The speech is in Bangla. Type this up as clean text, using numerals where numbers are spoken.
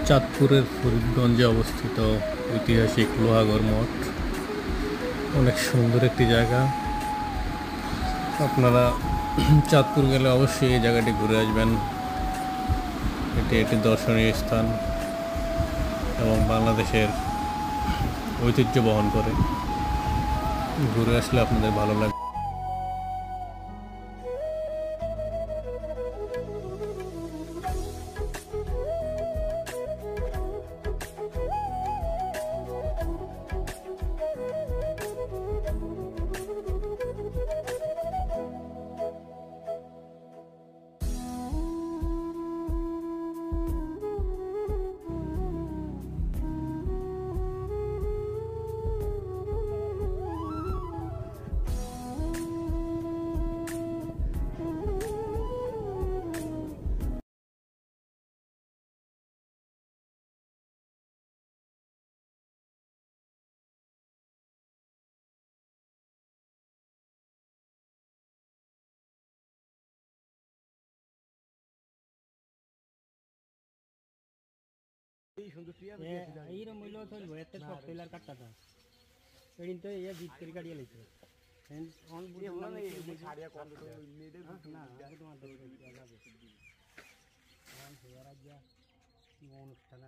চাঁদপুরের ফরিদগঞ্জে অবস্থিত ঐতিহাসিক লোহাগড় মঠ অনেক সুন্দর একটি জায়গা। আপনারা চাঁদপুর গেলে অবশ্যই এই জায়গাটি ঘুরে আসবেন। এটি একটি দর্শনীয় স্থান এবং বাংলাদেশের ঐতিহ্য বহন করে। ঘুরে আসলে আপনাদের ভালো লাগবে। এইরকম হইলেও চলবো এত সব টেলার কাটটা এদিন তো ইয়ে জিত করে কাটিয়ে লিখছে অনুষ্ঠান